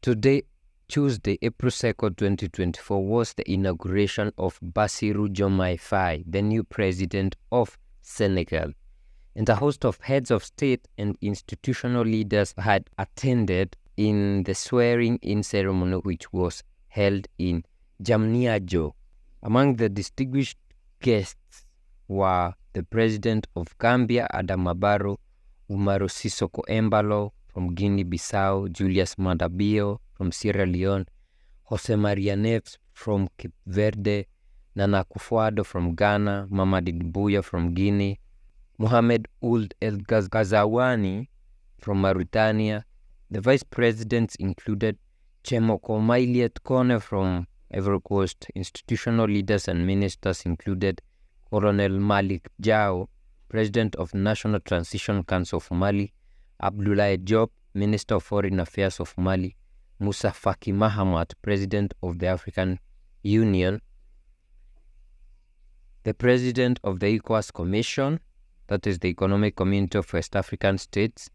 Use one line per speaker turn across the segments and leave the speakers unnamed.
Today, Tuesday, April 2nd, 2024, was the inauguration of Bassirou Diomaye Faye, the new president of Senegal. And a host of heads of state and institutional leaders had attended in the swearing-in ceremony, which was held in Diamniadio. Among the distinguished guests were the President of Gambia, Adama Barrow, Umaru Sissoco Embalo from Guinea-Bissau, Julius Maada Bio from Sierra Leone, Jose Maria Neves from Cape Verde, Nana Akufo-Addo from Ghana, Mamadi Doumbouya from Guinea, Mohamed Ould El Ghazouani from Mauritania. The vice presidents included Chemoko Mailiet Kone from Ivory Coast. Institutional leaders and ministers included Colonel Malik Diaw, President of National Transition Council of Mali, Abdoulaye Diop, Minister of Foreign Affairs of Mali, Moussa Faki Mahamat, President of the African Union, the President of the ECOWAS Commission, that is the Economic Community of West African States,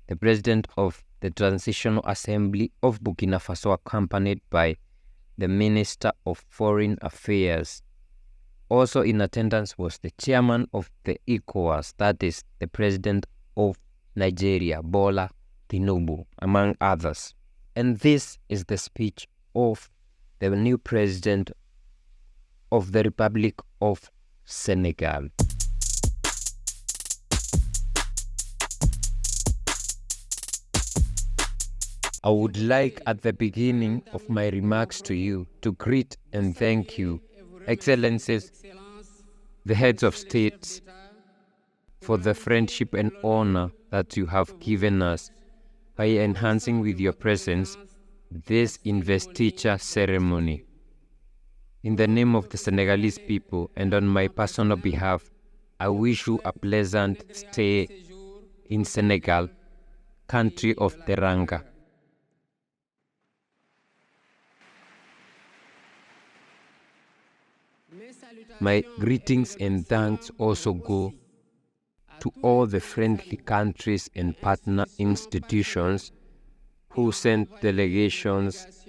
the President of the Transitional Assembly of Burkina Faso, accompanied by the Minister of Foreign Affairs. Also in attendance was the Chairman of the ECOWAS, that is the President of Nigeria, Bola Tinubu, among others. And this is the speech of the new President of the Republic of Senegal. I would like at the beginning of my remarks to you to greet and thank you, Excellencies, the heads of states, for the friendship and honor that you have given us by enhancing with your presence this investiture ceremony. In the name of the Senegalese people and on my personal behalf, I wish you a pleasant stay in Senegal, country of Teranga. My greetings and thanks also go to all the friendly countries and partner institutions who sent delegations,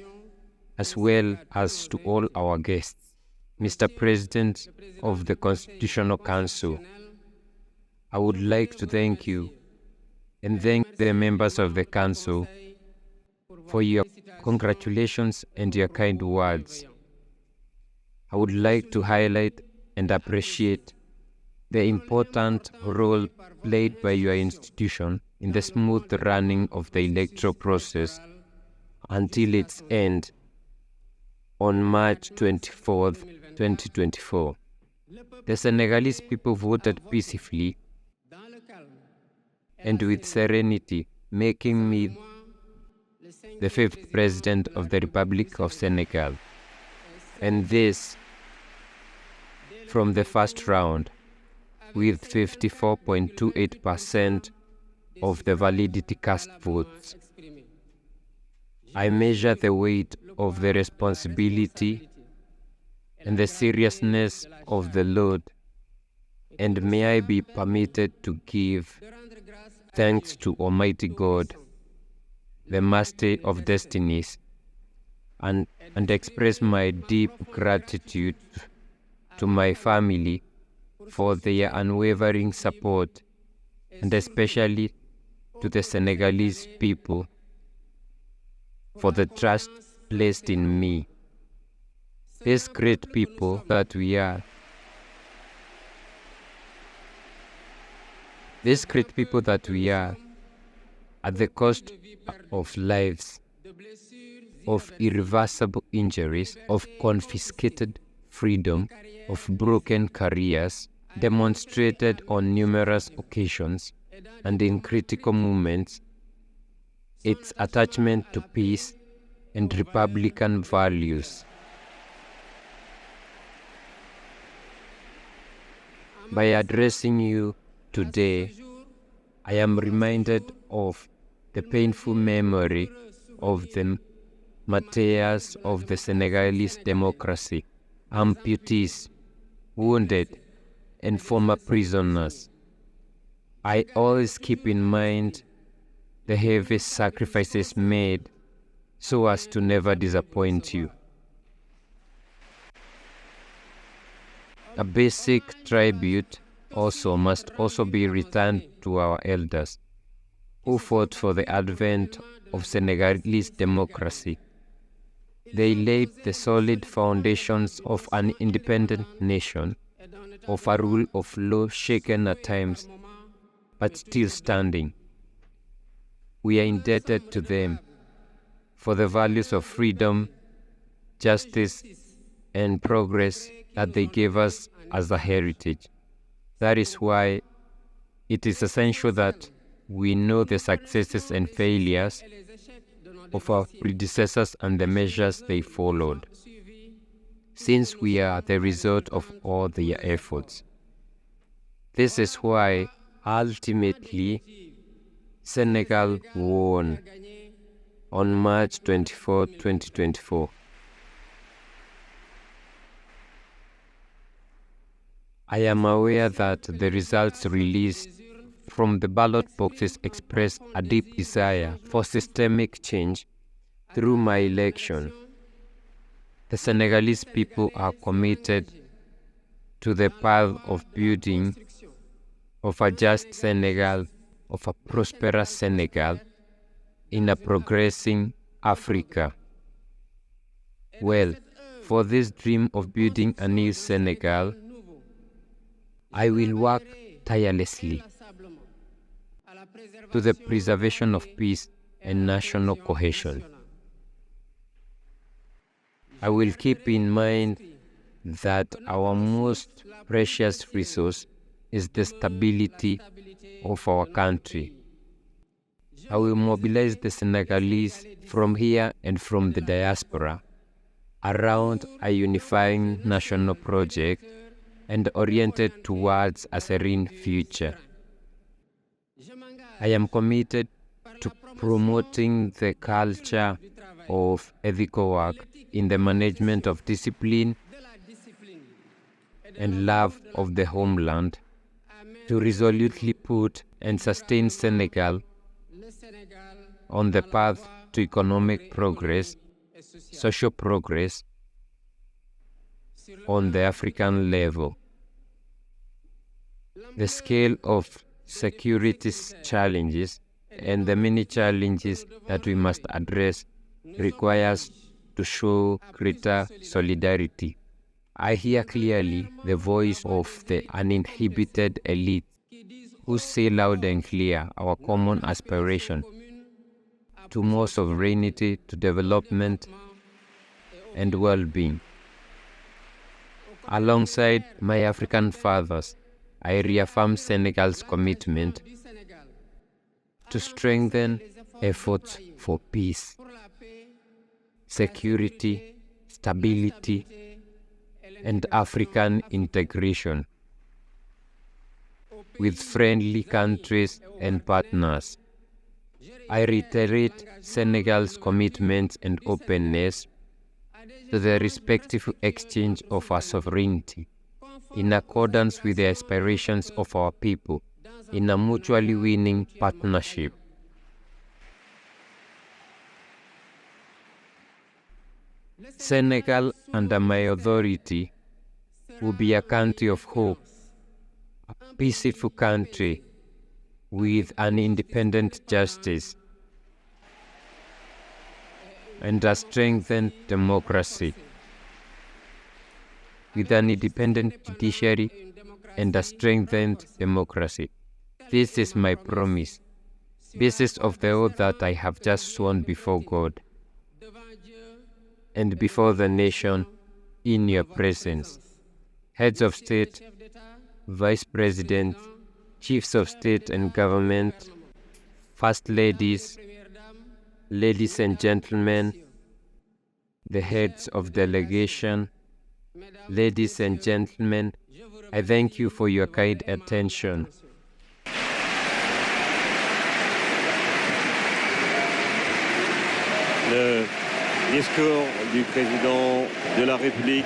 as well as to all our guests. Mr. President of the Constitutional Council, I would like to thank you and thank the members of the Council for your congratulations and your kind words. I would like to highlight and appreciate the important role played by your institution in the smooth running of the electoral process until its end on March 24th, 2024. The Senegalese people voted peacefully and with serenity, making me the 5th President of the Republic of Senegal. And this from the first round, with 54.28% of the validity cast votes. I measure the weight of the responsibility and the seriousness of the load, and may I be permitted to give thanks to Almighty God, the Master of Destinies, and express my deep gratitude to my family for their unwavering support, and especially to the Senegalese people for the trust placed in me. These great people that we are, at the cost of lives, of irreversible injuries, of confiscated freedom, of broken careers, demonstrated on numerous occasions and in critical moments its attachment to peace and Republican values. By addressing you today, I am reminded of the painful memory of the martyrs of the Senegalese democracy, amputees, wounded, and former prisoners. I always keep in mind the heavy sacrifices made so as to never disappoint you. A basic tribute must also be returned to our elders, who fought for the advent of Senegalese democracy. They laid the solid foundations of an independent nation, of a rule of law shaken at times, but still standing. We are indebted to them for the values of freedom, justice, and progress that they gave us as a heritage. That is why it is essential that we know the successes and failures of our predecessors and the measures they followed, since we are the result of all their efforts. This is why, ultimately, Senegal won on March 24, 2024. I am aware that the results released from the ballot boxes express a deep desire for systemic change through my election. The Senegalese people are committed to the path of building of a just Senegal, of a prosperous Senegal, in a progressing Africa. Well, for this dream of building a new Senegal, I will work tirelessly to the preservation of peace and national cohesion. I will keep in mind that our most precious resource is the stability of our country. I will mobilize the Senegalese from here and from the diaspora around a unifying national project and oriented towards a serene future. I am committed to promoting the culture of ethical work in the management of discipline and love of the homeland, to resolutely put and sustain Senegal on the path to economic progress, social progress on the African level. The scale of security challenges and the many challenges that we must address requires to show greater solidarity. I hear clearly the voice of the uninhibited elite who say loud and clear our common aspiration to more sovereignty, to development and well-being. Alongside my African fathers, I reaffirm Senegal's commitment to strengthen efforts for peace, security, stability, and African integration with friendly countries and partners. I reiterate Senegal's commitment and openness to the respectful exchange of our sovereignty in accordance with the aspirations of our people in a mutually winning partnership. Senegal, under my authority, will be a country of hope, a peaceful country with an independent justice and a strengthened democracy, with an independent judiciary and a strengthened democracy. This is my promise, basis of the oath that I have just sworn before God and before the nation in your presence. Heads of state, vice president, chiefs of state and government, first ladies, ladies and gentlemen, the heads of delegation, ladies and gentlemen, I thank you for your kind attention.
Le discours du président de la République